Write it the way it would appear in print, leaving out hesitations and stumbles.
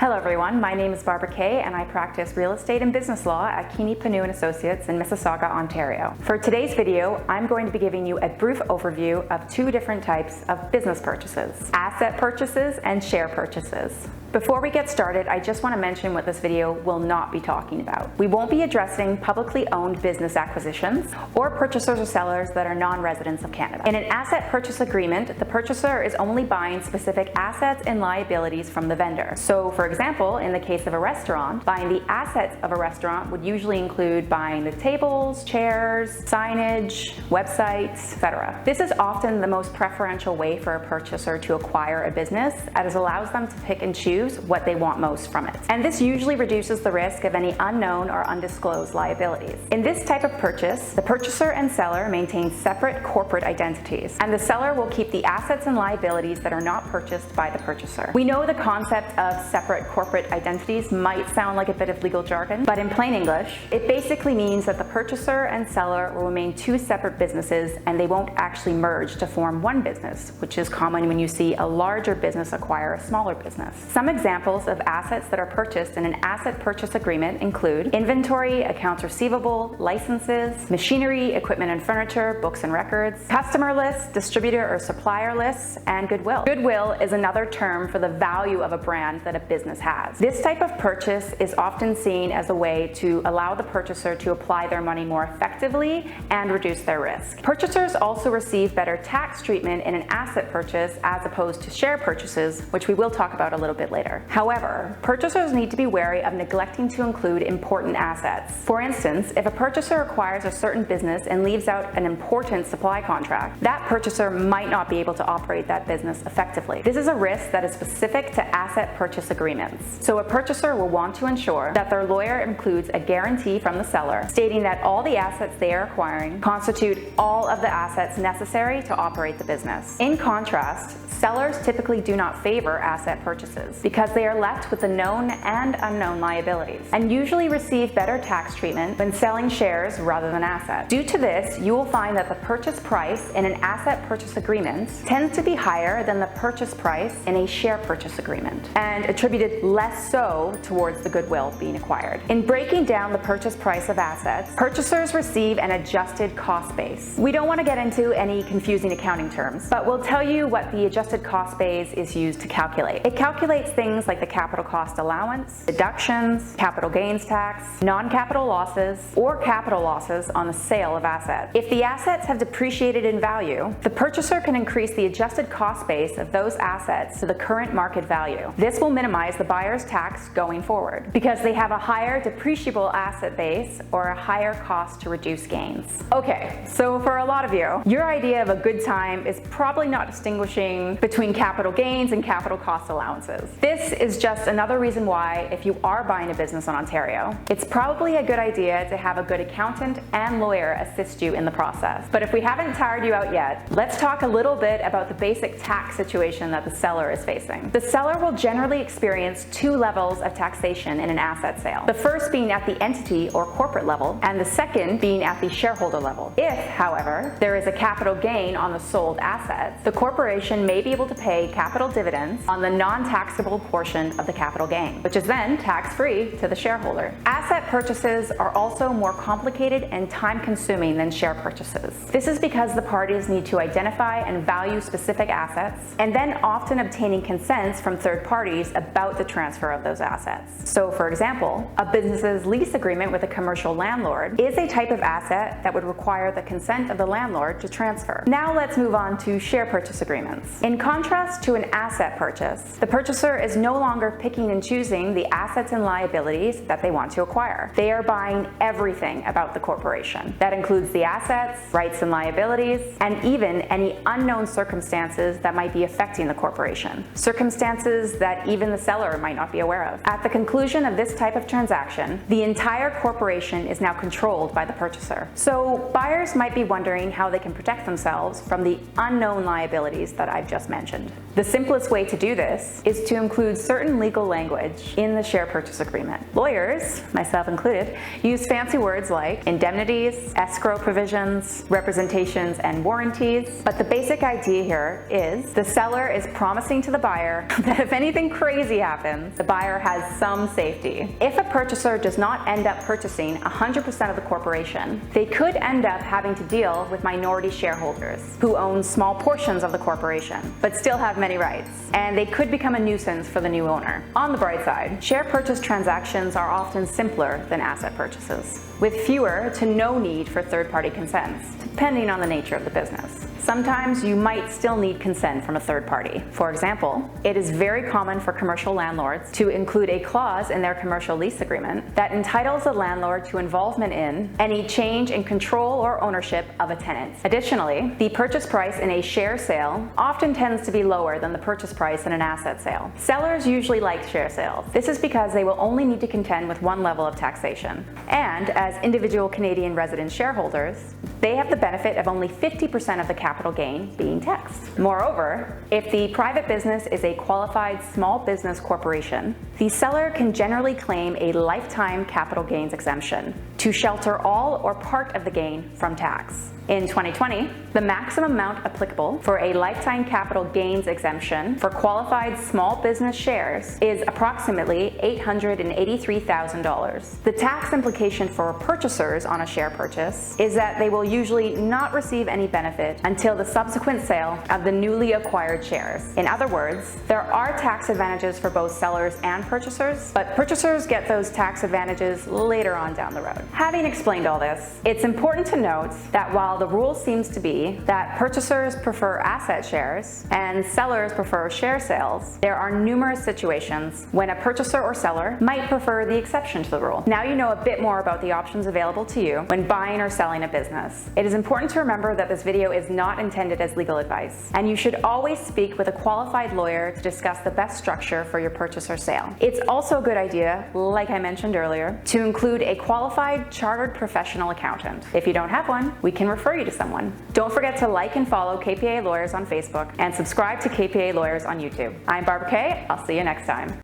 Hello everyone, my name is Barbara Kaye and I practice real estate and business law at Kaye, Panu & Associates in Mississauga, Ontario. For today's video, I'm going to be giving you a brief overview of two different types of business purchases: asset purchases and share purchases. Before we get started, I just want to mention what this video will not be talking about. We won't be addressing publicly owned business acquisitions or purchasers or sellers that are non-residents of Canada. In an asset purchase agreement, the purchaser is only buying specific assets and liabilities from the vendor. So, for example, in the case of a restaurant, buying the assets of a restaurant would usually include buying the tables, chairs, signage, websites, etc. This is often the most preferential way for a purchaser to acquire a business, as it allows them to pick and choose what they want most from it. And this usually reduces the risk of any unknown or undisclosed liabilities. In this type of purchase, the purchaser and seller maintain separate corporate identities, and the seller will keep the assets and liabilities that are not purchased by the purchaser. We know the concept of separate corporate identities might sound like a bit of legal jargon, but in plain English, it basically means that the purchaser and seller will remain two separate businesses and they won't actually merge to form one business, which is common when you see a larger business acquire a smaller business. Some examples of assets that are purchased in an asset purchase agreement include inventory, accounts receivable, licenses, machinery, equipment and furniture, books and records, customer lists, distributor or supplier lists, and goodwill. Goodwill is another term for the value of a brand that a business has. This type of purchase is often seen as a way to allow the purchaser to apply their money more effectively and reduce their risk. Purchasers also receive better tax treatment in an asset purchase as opposed to share purchases, which we will talk about a little bit later. However, purchasers need to be wary of neglecting to include important assets. For instance, if a purchaser acquires a certain business and leaves out an important supply contract, that purchaser might not be able to operate that business effectively. This is a risk that is specific to asset purchase agreements. So a purchaser will want to ensure that their lawyer includes a guarantee from the seller stating that all the assets they are acquiring constitute all of the assets necessary to operate the business. In contrast, sellers typically do not favor asset purchases because they are left with the known and unknown liabilities, and usually receive better tax treatment when selling shares rather than assets. Due to this, you will find that the purchase price in an asset purchase agreement tends to be higher than the purchase price in a share purchase agreement, and attributed less so towards the goodwill being acquired. In breaking down the purchase price of assets, purchasers receive an adjusted cost base. We don't want to get into any confusing accounting terms, but we'll tell you what the adjusted cost base is used to calculate. It calculates things like the capital cost allowance, deductions, capital gains tax, non-capital losses, or capital losses on the sale of assets. If the assets have depreciated in value, the purchaser can increase the adjusted cost base of those assets to the current market value. This will minimize the buyer's tax going forward because they have a higher depreciable asset base or a higher cost to reduce gains. Okay, so for a lot of you, your idea of a good time is probably not distinguishing between capital gains and capital cost allowances. This is just another reason why, if you are buying a business in Ontario, it's probably a good idea to have a good accountant and lawyer assist you in the process. But if we haven't tired you out yet, let's talk a little bit about the basic tax situation that the seller is facing. The seller will generally experience two levels of taxation in an asset sale. The first being at the entity or corporate level, and the second being at the shareholder level. If, however, there is a capital gain on the sold assets, the corporation may be able to pay capital dividends on the non-taxable portion of the capital gain, which is then tax-free to the shareholder. Asset purchases are also more complicated and time-consuming than share purchases. This is because the parties need to identify and value specific assets, and then often obtaining consents from third parties about the transfer of those assets. So, for example, a business's lease agreement with a commercial landlord is a type of asset that would require the consent of the landlord to transfer. Now let's move on to share purchase agreements. In contrast to an asset purchase, the purchaser is no longer picking and choosing the assets and liabilities that they want to acquire. They are buying everything about the corporation. That includes the assets, rights and liabilities, and even any unknown circumstances that might be affecting the corporation. Circumstances that even the seller might not be aware of. At the conclusion of this type of transaction, the entire corporation is now controlled by the purchaser. So buyers might be wondering how they can protect themselves from the unknown liabilities that I've just mentioned. The simplest way to do this is to include certain legal language in the share purchase agreement. Lawyers, myself included, use fancy words like indemnities, escrow provisions, representations, and warranties, but the basic idea here is the seller is promising to the buyer that if anything crazy happens, the buyer has some safety. If a purchaser does not end up purchasing 100% of the corporation, they could end up having to deal with minority shareholders who own small portions of the corporation, but still have many rights, and they could become a nuisance for the new owner. On the bright side, share purchase transactions are often simpler than asset purchases, with fewer to no need for third-party consents, depending on the nature of the business. Sometimes you might still need consent from a third party. For example, it is very common for commercial landlords to include a clause in their commercial lease agreement that entitles the landlord to involvement in any change in control or ownership of a tenant. Additionally, the purchase price in a share sale often tends to be lower than the purchase price in an asset sale. Sellers usually like share sales. This is because they will only need to contend with one level of taxation. And as individual Canadian resident shareholders, they have the benefit of only 50% of the capital gain being taxed. Moreover, if the private business is a qualified small business corporation, the seller can generally claim a lifetime capital gains exemption to shelter all or part of the gain from tax. In 2020, the maximum amount applicable for a lifetime capital gains exemption for qualified small business shares is approximately $883,000. The tax implication for purchasers on a share purchase is that they will usually not receive any benefit until the subsequent sale of the newly acquired shares. In other words, there are tax advantages for both sellers and purchasers, but purchasers get those tax advantages later on down the road. Having explained all this, it's important to note that while the rule seems to be that purchasers prefer asset shares and sellers prefer share sales, there are numerous situations when a purchaser or seller might prefer the exception to the rule. Now you know a bit more about the options available to you when buying or selling a business. It is important to remember that this video is not intended as legal advice, and you should always speak with a qualified lawyer to discuss the best structure for your purchase or sale. It's also a good idea, like I mentioned earlier, to include a qualified chartered professional accountant. If you don't have one, we can refer you to someone. Don't forget to like and follow KPA Lawyers on Facebook and subscribe to KPA Lawyers on YouTube. I'm Barbara Kaye. I'll see you next time.